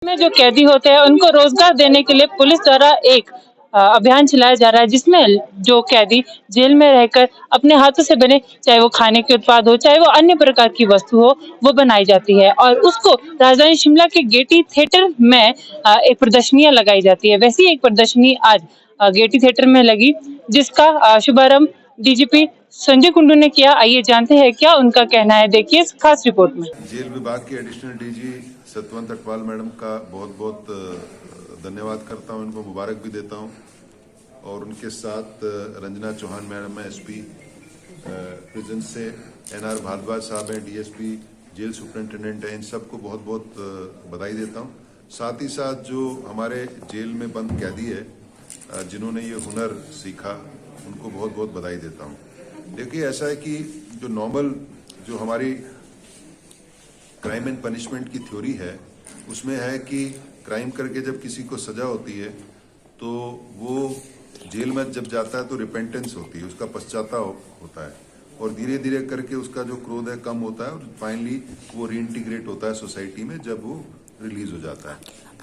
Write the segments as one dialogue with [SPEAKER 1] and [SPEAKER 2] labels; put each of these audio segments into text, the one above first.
[SPEAKER 1] में जो कैदी होते हैं उनको रोजगार देने के लिए पुलिस द्वारा एक अभियान चलाया जा रहा है, जिसमें जो कैदी जेल में रहकर अपने हाथों से बने, चाहे वो खाने के उत्पाद हो, चाहे वो अन्य प्रकार की वस्तु हो, वो बनाई जाती है और उसको राजधानी शिमला के गेटी थिएटर में एक प्रदर्शनियां लगाई जाती है। वैसी ही एक प्रदर्शनी आज गेटी थिएटर में लगी, जिसका शुभारंभ डीजीपी संजय कुंडू ने किया। आइए जानते हैं क्या उनका कहना है, देखिए इस खास रिपोर्ट में।
[SPEAKER 2] जेल विभाग के additional DG Satwant Atwal madam का बहुत बहुत धन्यवाद करता हूं, इनको मुबारक भी देता हूं और उनके साथ रंजना चौहान मैडम है एसपी प्रिजन से, एनआर भारद्वाज साहब हैं डीएसपी, जेल सुपरिंटेंडेंट है, इन सबको बहुत बहुत बधाई देता हूं। साथ ही साथ जो हमारे जेल में बंद कैदी है जिन्होंने ये हुनर सीखा, उनको बहुत बहुत बधाई देता हूं। देखिए ऐसा है कि जो नॉर्मल जो हमारी क्राइम एंड पनिशमेंट की थ्योरी है उसमें है कि क्राइम करके जब किसी को सजा होती है तो वो जेल में जब जाता है तो रिपेंटेंस होती है, उसका पश्चाताप होता है और धीरे धीरे करके उसका जो क्रोध है कम होता है और फाइनली वो रीइंटीग्रेट होता है सोसाइटी में जब वो रिलीज हो जाता है।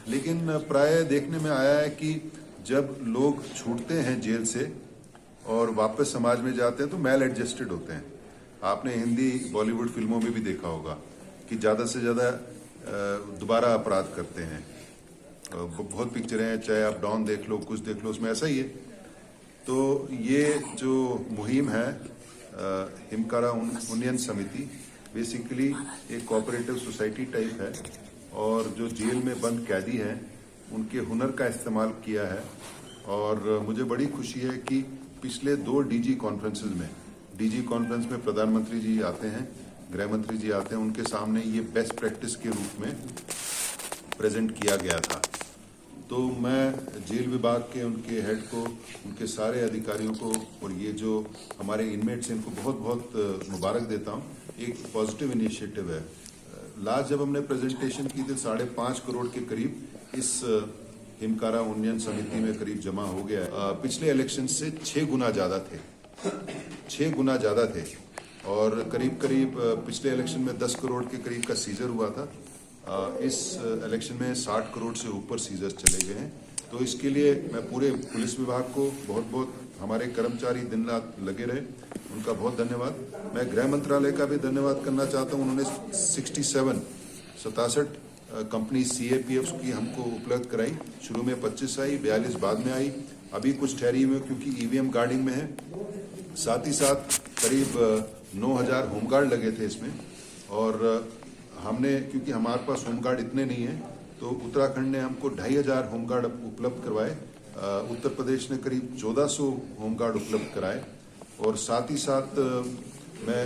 [SPEAKER 2] लेकिन प्राय देखने में आया है कि जब लोग छूटते हैं जेल से और वापस समाज में जाते हैं तो मैल एडजस्टेड होते हैं। आपने हिंदी बॉलीवुड फिल्मों में भी देखा होगा कि ज्यादा से ज्यादा दोबारा अपराध करते हैं। बहुत पिक्चरें हैं, चाहे आप डॉन देख लो, कुछ देख लो, उसमें ऐसा ही है। तो ये जो मुहिम है हिमकारा उन्नयन समिति बेसिकली एक कोऑपरेटिव सोसाइटी टाइप है और जो जेल में बंद कैदी हैं उनके हुनर का इस्तेमाल किया है और मुझे बड़ी खुशी है कि पिछले 2 डीजी कॉन्फ्रेंसेज में, डीजी कॉन्फ्रेंस में प्रधानमंत्री जी आते हैं, गृह मंत्री जी आते हैं, उनके सामने ये बेस्ट प्रैक्टिस के रूप में प्रेजेंट किया गया था। तो मैं जेल विभाग के उनके हेड को, उनके सारे अधिकारियों को और ये जो हमारे इनमेट्स हैं इनको बहुत बहुत मुबारक देता हूँ। एक पॉजिटिव इनिशिएटिव है। लास्ट जब हमने प्रेजेंटेशन की थी 5.5 करोड़ के करीब इस हिमकारा उन्नयन समिति में करीब जमा हो गया है। पिछले इलेक्शन से 6 गुना ज्यादा थे, 6 गुना ज्यादा थे और करीब करीब पिछले इलेक्शन में 10 करोड़ के करीब का सीजर हुआ था। इस इलेक्शन में 60 करोड़ से ऊपर सीजर्स चले गए हैं। तो इसके लिए मैं पूरे पुलिस विभाग को बहुत बहुत, हमारे कर्मचारी दिन रात लगे रहे, उनका बहुत धन्यवाद। मैं गृह मंत्रालय का भी धन्यवाद करना चाहता हूं। उन्होंने 67 कंपनी CAPFs की हमको उपलब्ध कराई। शुरू में 25 आई, 42 बाद में आई, अभी कुछ ठहरी हुई क्योंकि EVM गार्डिंग में है। साथ ही साथ करीब 9,000 होमगार्ड लगे थे इसमें और हमने, क्योंकि हमारे पास होमगार्ड इतने नहीं है तो उत्तराखंड ने हमको 2,500 होमगार्ड उपलब्ध करवाए, उत्तर प्रदेश ने करीब 1400 होमगार्ड उपलब्ध कराए और साथ ही साथ मैं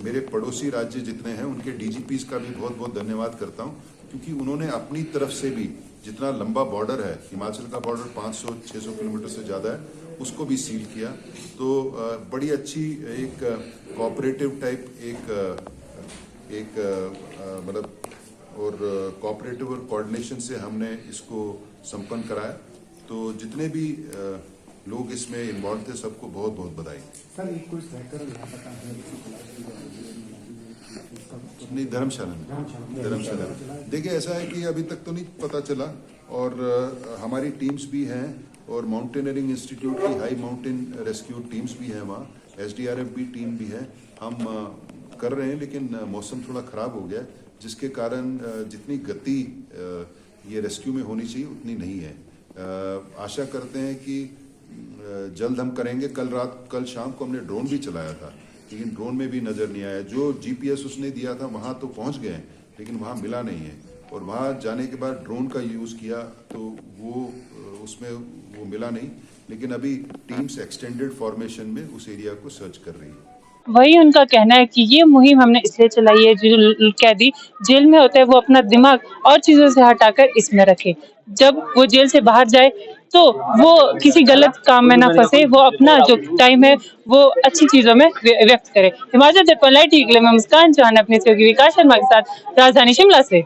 [SPEAKER 2] मेरे पड़ोसी राज्य जितने हैं उनके DGPs का भी बहुत बहुत धन्यवाद करता हूं, क्योंकि उन्होंने अपनी तरफ से भी, जितना लंबा बॉर्डर है, हिमाचल का बॉर्डर 500-600 किलोमीटर से ज्यादा है, उसको भी सील किया। तो बड़ी अच्छी एक कोऑपरेटिव टाइप एक मतलब और कोऑपरेटिव और कोऑर्डिनेशन से हमने इसको संपन्न कराया। तो जितने भी लोग इसमें इन्वॉल्व थे सबको बहुत बहुत बधाई।
[SPEAKER 3] सर एक कुछ
[SPEAKER 2] नहीं, धर्मशाला देखिए ऐसा है कि अभी तक तो नहीं पता चला और हमारी टीम्स भी हैं और माउंटेनियरिंग इंस्टीट्यूट की हाई माउंटेन रेस्क्यू टीम्स भी हैं वहाँ, SDRF भी टीम भी है। हम कर रहे हैं लेकिन मौसम थोड़ा खराब हो गया जिसके कारण जितनी गति ये रेस्क्यू में होनी चाहिए उतनी नहीं है। आशा करते हैं कि जल्द हम करेंगे। कल शाम को हमने ड्रोन भी चलाया था लेकिन ड्रोन में भी नजर नहीं आया। जो GPS उसने दिया था वहां तो पहुंच गए लेकिन वहां मिला नहीं है और वहां जाने के बाद ड्रोन का यूज किया तो वो उसमें वो मिला नहीं। लेकिन अभी टीम्स एक्सटेंडेड फॉर्मेशन में उस एरिया को सर्च कर रही है।
[SPEAKER 1] वही उनका कहना है कि ये मुहिम हमने इसलिए चलाई है, जो कैदी जेल में होता है वो अपना दिमाग और चीजों से हटाकर इसमें रखे। जब वो जेल से बाहर जाए तो वो किसी गलत काम में ना फंसे, वो अपना जो टाइम है वो अच्छी चीजों में व्यक्त करे। हिमाचल दर्पण लाइव टीवी के लिए मैं मुस्कान चौहान अपने सहयोगी विकास शर्मा के साथ राजधानी शिमला से।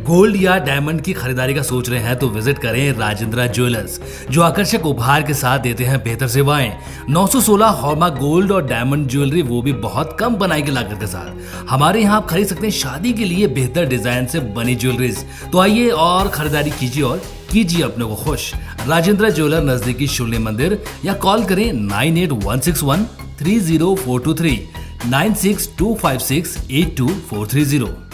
[SPEAKER 3] गोल्ड या डायमंड की खरीदारी का सोच रहे हैं तो विजिट करें राजेंद्र ज्वेलर्स, जो आकर्षक उपहार के साथ देते हैं बेहतर सेवाएं। 916 हॉलमार्क गोल्ड और डायमंड ज्वेलरी, वो भी बहुत कम बनाई की लागत के साथ। हमारे यहाँ आप खरीद सकते हैं शादी के लिए बेहतर डिजाइन से बनी ज्वेलरीज। तो आइए और खरीदारी कीजिए और कीजिए अपने को खुश। राजेंद्र ज्वेलर, नजदीकी शून्य मंदिर, या कॉल करें 9816130423 9625682430।